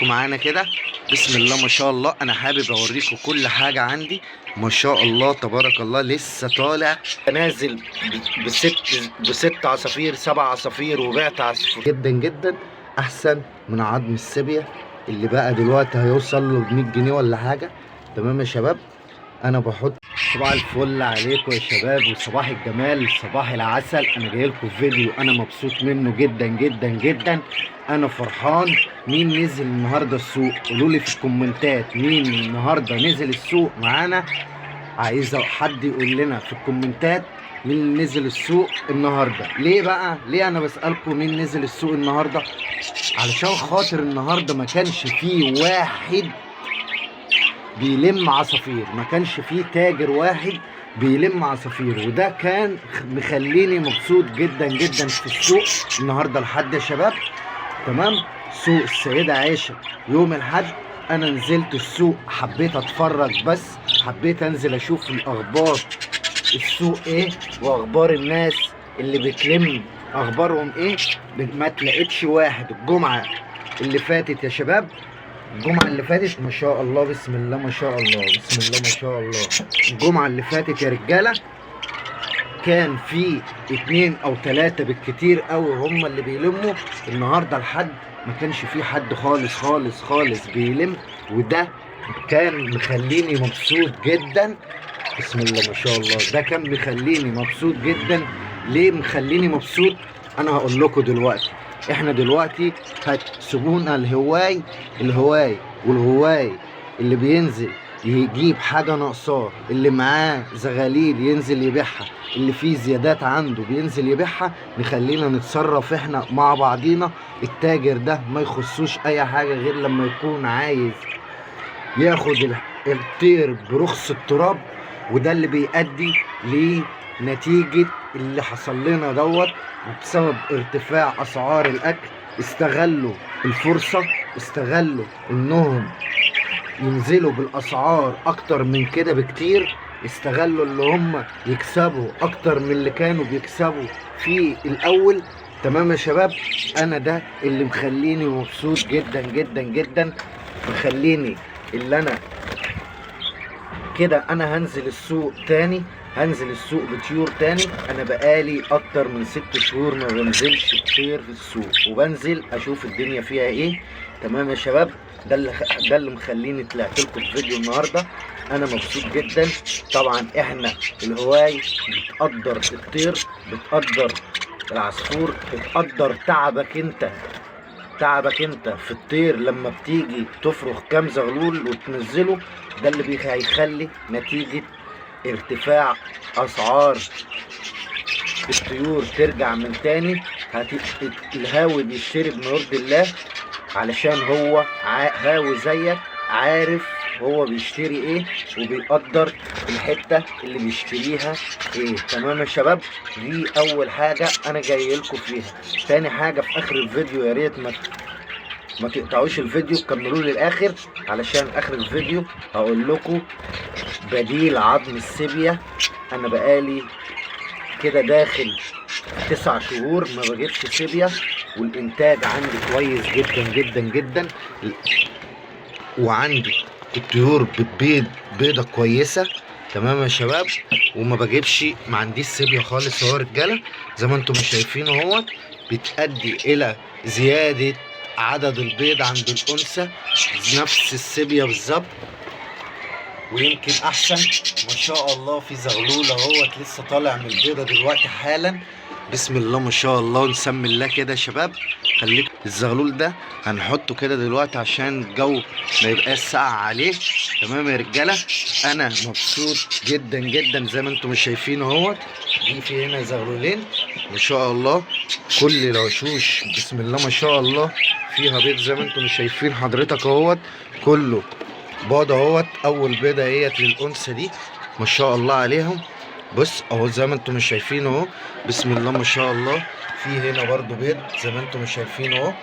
معانا كده. بسم الله ما شاء الله. انا حابب اوريكم كل حاجه عندي ما شاء الله تبارك الله. لسه طالع نازل بست عصافير 7 عصافير، وبعت عصفور جدا جدا احسن من عظم السيبيا اللي بقى دلوقتي هيوصل له ب 100 جنيه ولا حاجه. تمام يا شباب، انا بحط صباح الفل عليكم يا شباب، وصباح الجمال صباح العسل. انا جاي لكم فيديو انا مبسوط منه جدا جدا جدا. انا فرحان. مين نزل النهارده السوق؟ قولوا لي في الكومنتات مين النهارده نزل السوق معانا. عايز حد يقول لنا في الكومنتات مين نزل السوق النهارده. ليه بقى؟ ليه انا بسألكم مين نزل السوق النهارده؟ علشان خاطر النهارده ما كانش فيه واحد بيلم عصافير، ما كانش فيه تاجر واحد بيلم عصافير، وده كان مخليني مبسوط جدا جدا في السوق النهارده الحد يا شباب. تمام، سوق السيدة عائشة يوم الحد. انا نزلت السوق، حبيت اتفرج، بس حبيت انزل اشوف الاخبار، السوق ايه واخبار الناس اللي بتلم اخبارهم ايه. ما تلاقيتش واحد. الجمعة اللي فاتت يا شباب، الجمعة اللي فاتت ما شاء الله بسم الله ما شاء الله بسم الله ما شاء الله، الجمعة اللي فاتت يا رجالة كان في 2 أو 3 بالكتير قوي هم اللي بيلموا. النهارده الحد ما كانش فيه حد خالص خالص خالص بيلم، وده كان مخليني مبسوط جدا. بسم الله ما شاء الله، ده كان مخليني مبسوط جدا. ليه مخليني مبسوط؟ انا هقول لكم دلوقتي. احنا دلوقتي هتسيبونا الهواي والهواي اللي بينزل يجيب حاجه ناقصاه، اللي معاه زغاليل ينزل يبيعها، اللي فيه زيادات عنده بينزل يبيعها. نخلينا نتصرف احنا مع بعضينا. التاجر ده ما يخصوش اي حاجه غير لما يكون عايز ياخد الطير برخص التراب، وده اللي بيؤدي لنتيجة اللي حصل لنا دوت. وبسبب ارتفاع اسعار الاكل استغلوا الفرصة، استغلوا انهم ينزلوا بالاسعار اكتر من كده بكتير، استغلوا اللي هم يكسبوا اكتر من اللي كانوا بيكسبوا في الاول. تمام يا شباب، انا ده اللي مخليني مبسوط جدا جدا جدا. مخليني اللي انا كده انا هنزل السوق تاني، هنزل السوق بطيور تاني. انا بقالي اكتر من 6 شهور ما بنزلش بطير في السوق، وبنزل اشوف الدنيا فيها ايه. تمام يا شباب، ده اللي مخليني طلعت لكم في فيديو النهارده. انا مبسوط جدا. طبعا احنا الهواي بتقدر الطير، بتقدر العصفور، بتقدر تعبك انت في الطير لما بتيجي تفرخ كام زغلول وتنزله. ده اللي هيخلي نتيجة ارتفاع اسعار الطيور ترجع من تاني. الهاوي بيشتري بمرض الله، علشان هو هاوي زيك، عارف هو بيشتري ايه وبيقدر الحته اللي بيشتريها ايه. تمام يا شباب، دي اول حاجه انا جاي لكم فيها. تاني حاجه في اخر الفيديو، يا ريت ما تقطعوش الفيديو، كملوا لي الاخر، علشان اخر الفيديو هقول لكم بديل عظم السيبيا. انا بقالي كده داخل 9 شهور ما بجيبش سيبيا، والانتاج عندي كويس جدا جدا جدا، وعندي الطيور بتبيض بيضه كويسه. تمام يا شباب، وما بجيبش، ما عنديش سيبيا خالص اهو رجاله. زي ما انتم شايفين اهوت، بتؤدي الى زياده عدد البيض عند الانثى، نفس السيبيا بالظبط ويمكن احسن. ما شاء الله في زغلول اهوت لسه طالع من البيضه دلوقتي حالا. بسم الله ما شاء الله، نسمي الله كده يا شباب. خليك الزغلول ده هنحطه كده دلوقتي عشان الجو ما يبقاش ساقع عليه. تمام يا رجاله، انا مبسوط جدا جدا. زي ما انتم شايفين اهوت، في هنا زغلولين ما شاء الله، كل الوشوش بسم الله ما شاء الله فيها بيض. زي ما انتم شايفين حضرتك اهوت، كله بيض اهوت. اول بيضه اهيت للانثى دي ما شاء الله عليهم. بص اهو زي ما انتم شايفين اهو، بسم الله ما شاء الله. في هنا برضو بيض زي ما انتم شايفين اهو،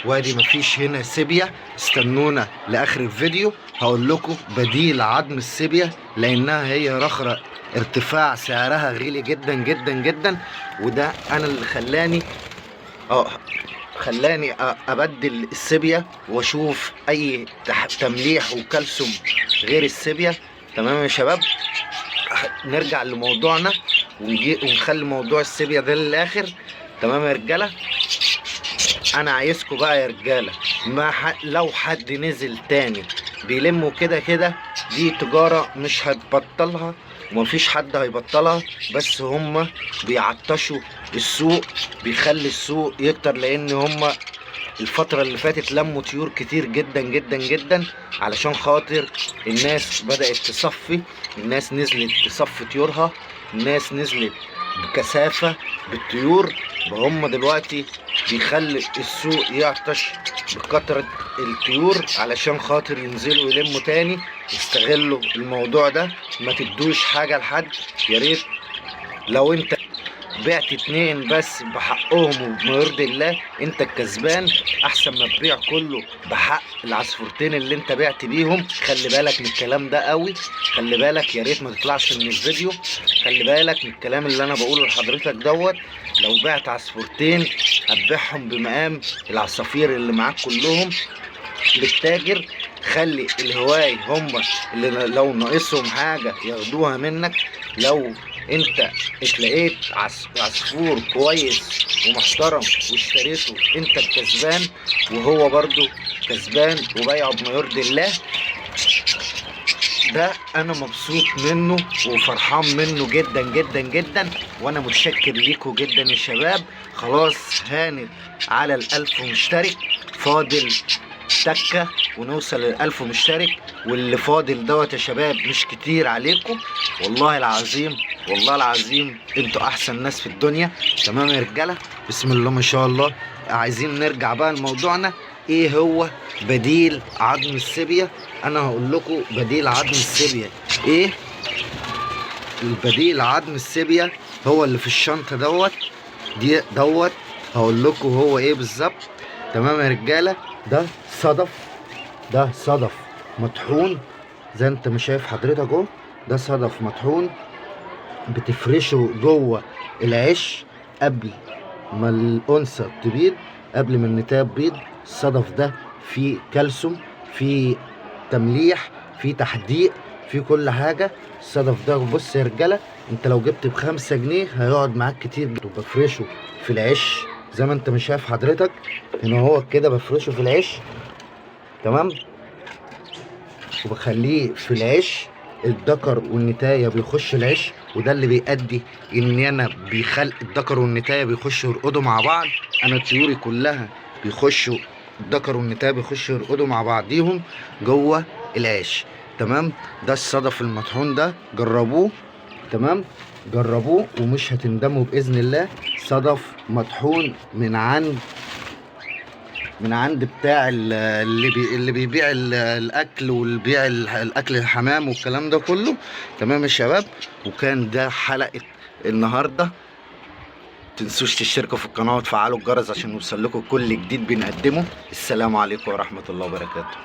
وادي مفيش هنا سيبيا. استنونا لاخر الفيديو، هقول لكم بديل عظم السيبيا، لانها هي رخرة ارتفاع سعرها غالي جدا جدا جدا. وده انا اللي خلاني ابدل السيبيا واشوف اي تمليح وكالسيوم غير السيبيا. تمام يا شباب، نرجع لموضوعنا ونخلي موضوع السيبيا ده للاخر. تمام يا رجاله، انا عايزكم بقى يا رجاله لو حد نزل تاني بيلموا كده كده، دي تجاره مش هتبطلها ومفيش حد هيبطلها، بس هما بيعطشوا السوق، بيخلي السوق يكتر، لان هما الفترة اللي فاتت لموا طيور كتير جدا جدا جدا، علشان خاطر الناس بدأت تصفي، الناس نزلت تصفي طيورها، الناس نزلت بكثافة بالطيور. هم دلوقتي بيخلي السوق يعطش بكثرة الطيور علشان خاطر ينزلوا يلموا تاني. استغلوا الموضوع ده، ما تدوش حاجة لحد. يا ريت لو انت بعت 2 بس بحقهم وبما يرضي الله انت الكسبان، احسن ما تبيع كله بحق العصفورتين اللي انت بعت بيهم. خلي بالك من الكلام ده قوي، خلي بالك، يا ريت ما تطلعش من الفيديو. خلي بالك من الكلام اللي انا بقوله لحضرتك دوت. لو بعت عصفورتين هتبيعهم بمقام العصافير اللي معاك كلهم للتاجر. خلي الهواي هم اللي لو ناقصهم حاجه ياخدوها منك. لو انت اتلقيت عصفور كويس ومحترم واشتريته، انت الكسبان وهو برضو كسبان وبايعه بما يرضي الله. ده انا مبسوط منه وفرحان منه جدا جدا جدا، وانا متشكر ليكم جدا يا شباب. خلاص هانت على ال1000 مشترك، فاضل تكه ونوصل ل1000 مشترك، واللي فاضل دوت يا شباب مش كتير عليكم. والله العظيم والله العظيم انتوا احسن ناس في الدنيا. تمام يا رجاله، بسم الله ما شاء الله. عايزين نرجع بقى لموضوعنا، ايه هو بديل عظم السيبيا؟ انا هقول لكم بديل عظم السيبيا ايه. البديل عظم السيبيا هو اللي في الشنطه دوت هقول لكم هو ايه بالظبط. تمام يا رجاله، ده صدف مطحون زي انت ما شايف حضرتك اهو. ده صدف مطحون بتفرشه جوه العش قبل ما الانثى تبيض، قبل ما النتايه تبيض. الصدف ده فيه كالسيوم، فيه تمليح، فيه تحديق، فيه كل حاجه. الصدف ده بص يا رجاله، انت لو جبت ب5 جنيه هيقعد معاك كتير. بفرشه في العش زي ما انت مش شايف حضرتك هنا هو كده، بفرشه في العش. تمام، وبخليه في العش. الذكر والنتايه بيخش العش، وده اللي بيؤدي ان انا بيخلق الذكر والنتايه بيخشوا يرقدوا مع بعض. انا طيوري كلها بيخشوا الذكر والنتايه بيخشوا يرقدوا مع بعضيهم جوه العش. تمام، ده الصدف المطحون ده، جربوه. تمام، جربوه ومش هتندموا باذن الله. صدف مطحون من عند بتاع اللي بيبيع الاكل واللي بيبيع الاكل الحمام والكلام ده كله. تمام يا شباب، وكان ده حلقه النهارده. متنسوش تشتركوا في القناه وتفعلوا الجرس عشان يوصل لكم كل جديد بنقدمه. السلام عليكم ورحمه الله وبركاته.